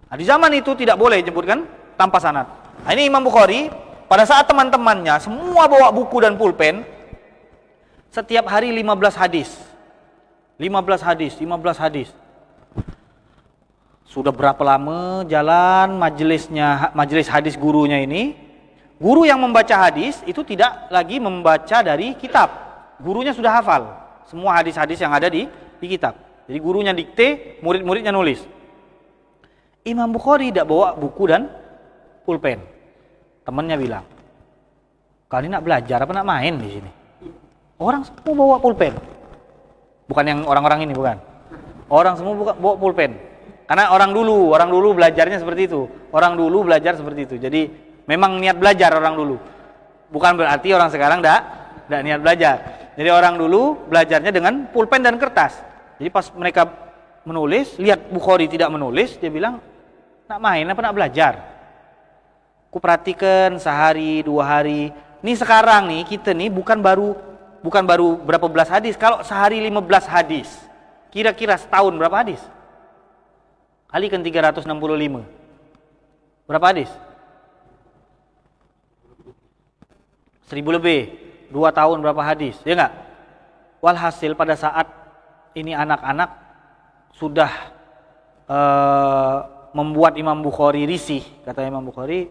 Nah, di zaman itu tidak boleh menyebutkan tanpa sanad. Nah, ini Imam Bukhari pada saat teman-temannya semua bawa buku dan pulpen, setiap hari 15 hadis. 15 hadis, 15 hadis. Sudah berapa lama jalan majelis hadis gurunya ini? Guru yang membaca hadis itu tidak lagi membaca dari kitab. Gurunya sudah hafal semua hadis-hadis yang ada di kitab. Jadi gurunya dikte, murid-muridnya nulis. Imam Bukhari tidak bawa buku dan pulpen. Temannya bilang, kali nak belajar apa nak main di sini? Orang semua bawa pulpen. Bukan yang orang-orang ini, bukan. Orang semua bawa pulpen. Karena orang dulu belajarnya seperti itu. Orang dulu belajar seperti itu. Jadi memang niat belajar orang dulu. Bukan berarti orang sekarang tidak niat belajar. Jadi orang dulu belajarnya dengan pulpen dan kertas. Jadi pas mereka menulis, lihat Bukhari tidak menulis, dia bilang, nak main apa nak belajar? Ku perhatikan sehari, 2 hari. Nih sekarang nih kita nih bukan baru berapa belas hadis. Kalau sehari 15 hadis, kira-kira setahun berapa hadis? Kalikan 365. Berapa hadis? 1000 lebih. 2 tahun berapa hadis? Ya enggak? Walhasil pada saat ini anak-anak sudah membuat Imam Bukhari risih. Kata Imam Bukhari,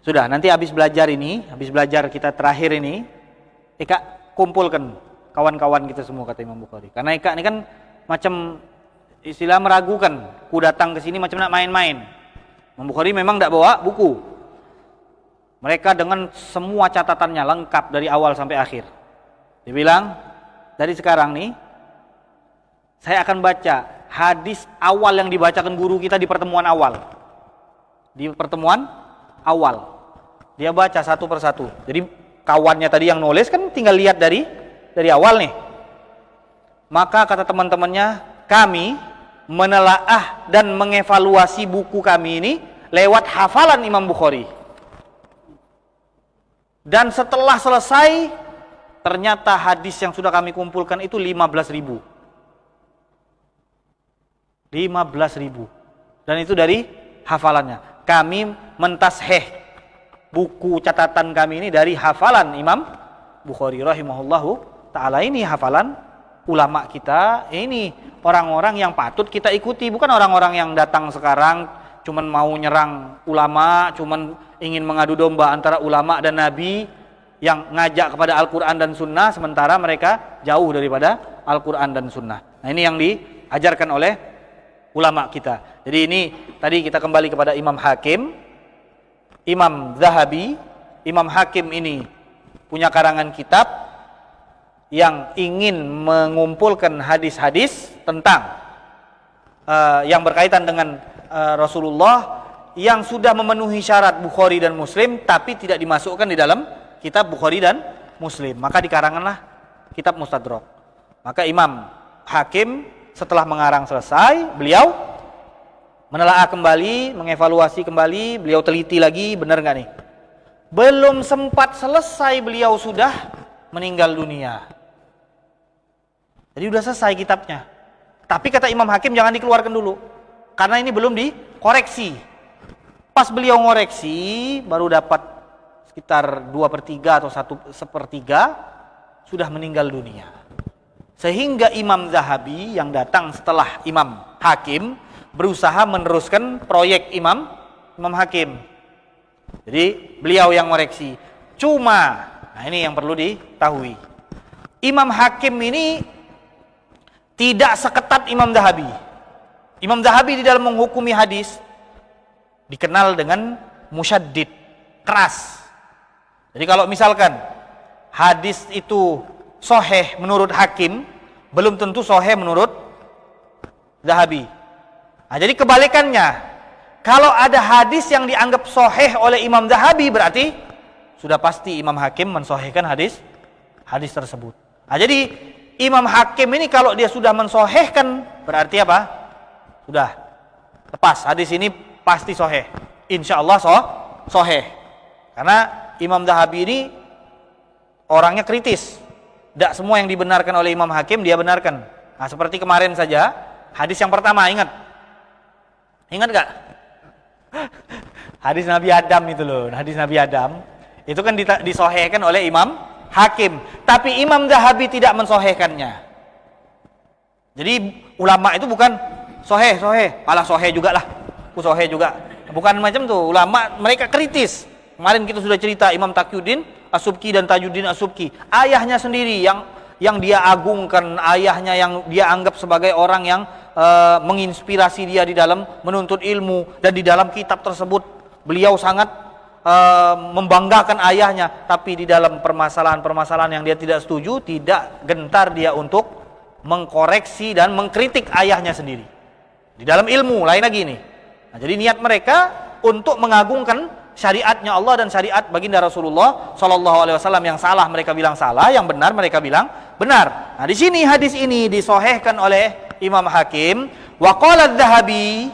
sudah nanti habis belajar kita terakhir ini, Eka kumpulkan kawan-kawan kita semua, kata Imam Bukhari. Karena Eka ini kan macam istilah meragukan, ku datang ke sini macam nak main-main. Imam Bukhari memang tidak bawa buku. Mereka dengan semua catatannya lengkap dari awal sampai akhir. Dia bilang, dari sekarang nih saya akan baca hadis awal yang dibacakan guru kita di pertemuan awal. Di pertemuan awal. Dia baca satu persatu. Jadi kawannya tadi yang nulis kan tinggal lihat dari awal nih. Maka kata teman-temannya, kami menelaah dan mengevaluasi buku kami ini lewat hafalan Imam Bukhari. Dan setelah selesai, ternyata hadis yang sudah kami kumpulkan itu 15.000. 15.000. Dan itu dari hafalannya. Kami mentasheh buku catatan kami ini dari hafalan Imam Bukhari rahimahullahu ta'ala. Ini hafalan ulama kita, ini orang-orang yang patut kita ikuti, bukan orang-orang yang datang sekarang cuman mau nyerang ulama, cuman ingin mengadu domba antara ulama dan nabi, yang ngajak kepada Al-Quran dan Sunnah sementara mereka jauh daripada Al-Quran dan Sunnah. Nah, ini yang diajarkan oleh ulama kita. Jadi ini tadi kita kembali kepada Imam Hakim, Imam Zahabi. Imam Hakim ini punya karangan kitab yang ingin mengumpulkan hadis-hadis tentang yang berkaitan dengan Rasulullah yang sudah memenuhi syarat Bukhari dan Muslim tapi tidak dimasukkan di dalam kitab Bukhari dan Muslim. Maka dikaranganlah kitab Mustadrak. Maka Imam Hakim setelah mengarang selesai, beliau menelaah kembali, mengevaluasi kembali, beliau teliti lagi, benar nggak nih? Belum sempat selesai beliau sudah meninggal dunia. Jadi udah selesai kitabnya. Tapi kata Imam Hakim jangan dikeluarkan dulu, karena ini belum dikoreksi. Pas beliau ngoreksi, baru dapat sekitar 2/3 atau 1/3 sudah meninggal dunia. Sehingga Imam Zahabi yang datang setelah Imam Hakim berusaha meneruskan proyek Imam Hakim. Jadi beliau yang ngoreksi. Cuma, nah ini yang perlu diketahui, Imam Hakim ini tidak seketat Imam Zahabi. Imam Zahabi di dalam menghukumi hadis dikenal dengan musyaddid, keras. Jadi kalau misalkan hadis itu sahih menurut Hakim, belum tentu sahih menurut Zahabi. Nah, jadi kebalikannya. Kalau ada hadis yang dianggap sahih oleh Imam Zahabi, berarti sudah pasti Imam Hakim mensahihkan hadis tersebut. Nah, jadi Imam Hakim ini kalau dia sudah mensahihkan, berarti apa? Sudah lepas, hadis ini pasti sahih. Insya Allah sahih. Karena Imam Zahabi ini orangnya kritis. Tidak semua yang dibenarkan oleh Imam Hakim dia benarkan. Nah, seperti kemarin saja, hadis yang pertama, ingat gak? Hadis Nabi Adam itu loh, hadis Nabi Adam itu kan disahihkan oleh Imam Hakim, tapi Imam Zahabi tidak mensahihkannya. Jadi ulama itu bukan sahih, malah sahih juga lah, sahih juga. Bukan macam tuh, ulama mereka kritis. Kemarin kita sudah cerita Imam Taqiyuddin As-Subki dan Tajuddin As-Subki, ayahnya sendiri yang dia agungkan, ayahnya yang dia anggap sebagai orang yang menginspirasi dia di dalam menuntut ilmu, dan di dalam kitab tersebut beliau sangat membanggakan ayahnya, tapi di dalam permasalahan-permasalahan yang dia tidak setuju, tidak gentar dia untuk mengkoreksi dan mengkritik ayahnya sendiri. Di dalam ilmu lain lagi nih. Nah, jadi niat mereka untuk mengagungkan syariatnya Allah dan syariat baginda Rasulullah Shallallahu Alaihi Wasallam. Yang salah mereka bilang salah, yang benar mereka bilang benar. Nah, di sini hadis ini disahihkan oleh Imam Hakim. Wa qala Adz-Dzahabi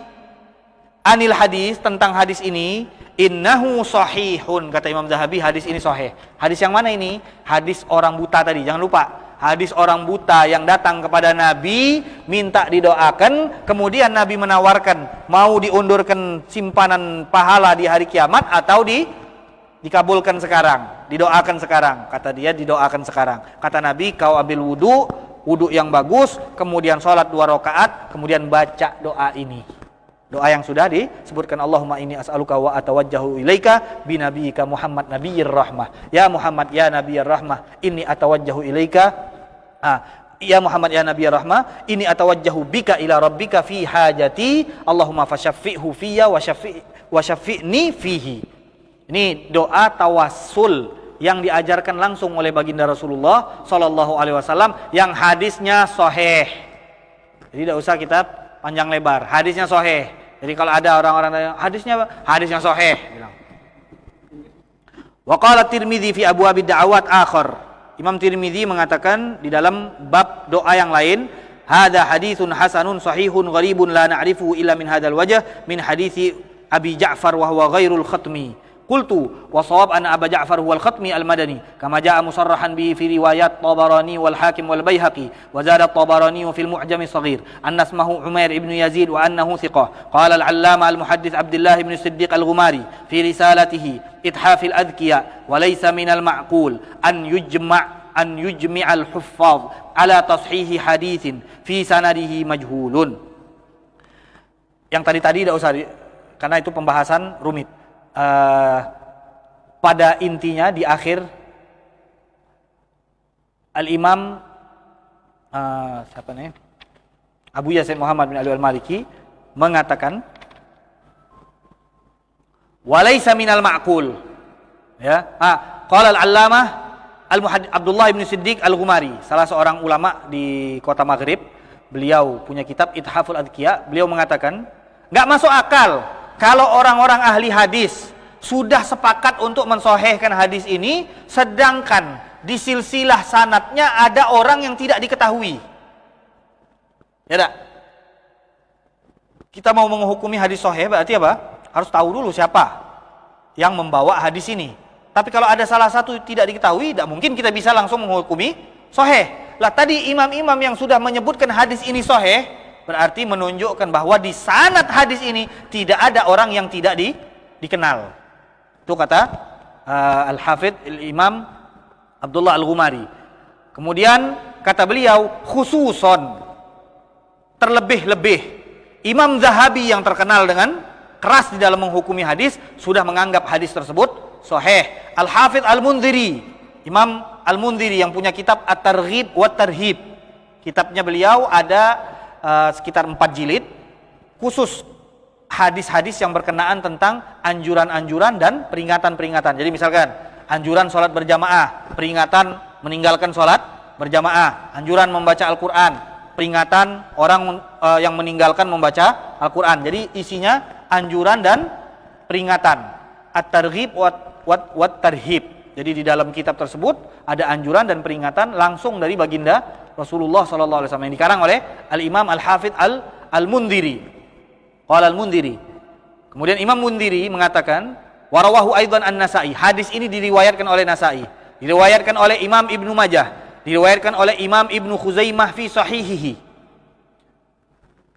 anil hadis, tentang hadis ini, innahu sahihun, kata Imam Zahabi, hadis ini sahih. Hadis yang mana ini? Hadis orang buta tadi, jangan lupa. Hadis orang buta yang datang kepada Nabi minta didoakan, kemudian Nabi menawarkan mau diundurkan simpanan pahala di hari kiamat atau dikabulkan sekarang, didoakan sekarang. Kata dia didoakan sekarang. Kata Nabi, kau ambil wudu yang bagus, kemudian sholat 2 rakaat, kemudian baca doa ini. Doa yang sudah disebutkan, Allahumma inni as'aluka wa atawajjahu ilaika binabiyyika Muhammad nabiyyir rahmah. Ya Muhammad ya nabiyyir rahmah, inni atawajjahu ilaika. Ya Muhammad ya nabiyyir rahmah, inni atawajjahu bika ila rabbika fi hajati. Allahumma fasyaffi'hu fiyya wa syaffi'ni fihi. Ini doa tawassul yang diajarkan langsung oleh baginda Rasulullah Sallallahu Alaihi Wasallam, yang hadisnya sahih. Jadi tidak usah kita panjang lebar, hadisnya sahih. Jadi kalau ada orang-orang tanya hadisnya sahih, bilang. Wa qala Tirmidzi fi abwabid da'awat akhar. Imam Tirmidzi mengatakan di dalam bab doa yang lain, hadza haditsun hasanun sahihun gharibun la na'rifu illa min hadzal wajh min haditsi Abi Ja'far wa huwa ghairul khatmi. Qultu wa shawab anna Abu Ja'far huwal Khatmi al-Madani kama jaa musarrahan bihi fi riwayat Tabarani wal Hakim wal Baihaqi wa zada Tabarani fil Mu'jam as-Saghir anna ismahu Umair ibn Yazid wa annahu thiqah. Qala al-'Allama al-Muhaddits Abdullah ibn Siddiq al-Ghumari fi risalatihi Ithaf al-Adhkiya wa laysa min al-ma'qul an yujma' al-huffaz ala tashihi haditsin fi sanadihi majhulun. Yang tadi tidak usah karena itu pembahasan rumit. Pada intinya di akhir Al-Imam siapa nih? Abu Yasin Muhammad bin Ali al-Maliki mengatakan walaysa minal ma'qul, ya. Qala al-Allamah al-Muhaddits Abdullah bin Siddiq al-Ghumari, salah seorang ulama di kota Maghrib, beliau punya kitab Ithaful Adhkiya. Beliau mengatakan enggak masuk akal kalau orang-orang ahli hadis sudah sepakat untuk mensahihkan hadis ini, sedangkan di silsilah sanadnya ada orang yang tidak diketahui. Ya tak? Kita mau menghukumi hadis sahih berarti apa? Harus tahu dulu siapa yang membawa hadis ini. Tapi kalau ada salah satu tidak diketahui, tidak mungkin kita bisa langsung menghukumi sahih. Lah tadi imam-imam yang sudah menyebutkan hadis ini sahih, berarti menunjukkan bahwa di sanad hadis ini tidak ada orang yang tidak dikenal. Itu kata Al-Hafidz Imam Abdullah Al-Ghumari. Kemudian kata beliau, khususon, terlebih-lebih Imam Zahabi yang terkenal dengan keras di dalam menghukumi hadis sudah menganggap hadis tersebut sahih. Al-Hafidz Al-Munziri, Imam Al-Munziri yang punya kitab At-Targhib wa Tarhib, kitabnya beliau ada sekitar 4 jilid khusus hadis-hadis yang berkenaan tentang anjuran-anjuran dan peringatan-peringatan. Jadi misalkan anjuran sholat berjamaah, peringatan meninggalkan sholat berjamaah, anjuran membaca Al-Quran, peringatan orang yang meninggalkan membaca Al-Quran. Jadi isinya anjuran dan peringatan. At-targhib wat tarhib. Jadi di dalam kitab tersebut ada anjuran dan peringatan langsung dari baginda Rasulullah sallallahu alaihi wasallam yang dikarang oleh Al-Imam Al-Hafidz Al-Mundhiri. Qala Al-Mundhiri. Kemudian Imam Mundhiri mengatakan, warawahu aidan An-Nasa'i. Hadis ini diriwayatkan oleh Nasa'i, diriwayatkan oleh Imam Ibnu Majah, diriwayatkan oleh Imam Ibnu Khuzaimah fi sahihihi.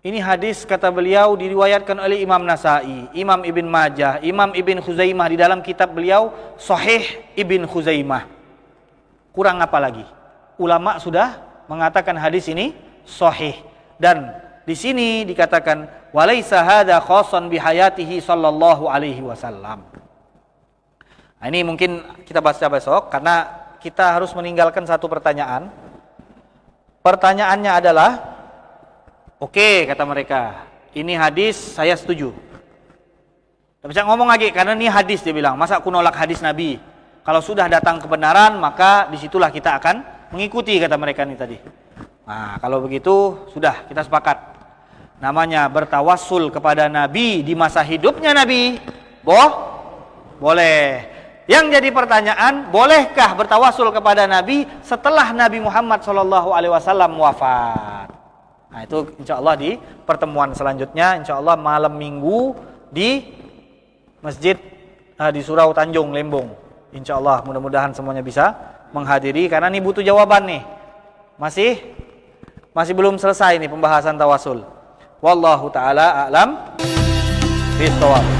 Ini hadis kata beliau diriwayatkan oleh Imam Nasa'i, Imam Ibn Majah, Imam Ibn Khuzaimah di dalam kitab beliau Sahih Ibn Khuzaimah. Kurang apa lagi? Ulama sudah mengatakan hadis ini sahih, dan di sini dikatakan walaisa hadza khassan bihayatihi sallallahu alaihi wasallam. Nah, ini mungkin kita baca besok karena kita harus meninggalkan satu pertanyaan. Pertanyaannya adalah, oke, kata mereka, ini hadis saya setuju. Tidak bisa ngomong lagi karena ini hadis, dia bilang. Masa aku nolak hadis Nabi? Kalau sudah datang kebenaran maka disitulah kita akan mengikuti, kata mereka ini tadi. Nah, kalau begitu sudah kita sepakat. Namanya bertawassul kepada Nabi di masa hidupnya Nabi, boleh. Yang jadi pertanyaan, bolehkah bertawassul kepada Nabi setelah Nabi Muhammad SAW wafat? Nah, itu insya Allah di pertemuan selanjutnya, insya Allah malam minggu di masjid di Surau Tanjung, Lembong. Insya Allah mudah-mudahan semuanya bisa menghadiri, karena ini butuh jawaban nih. Masih belum selesai nih pembahasan tawassul. Wallahu ta'ala a'lam bishawab.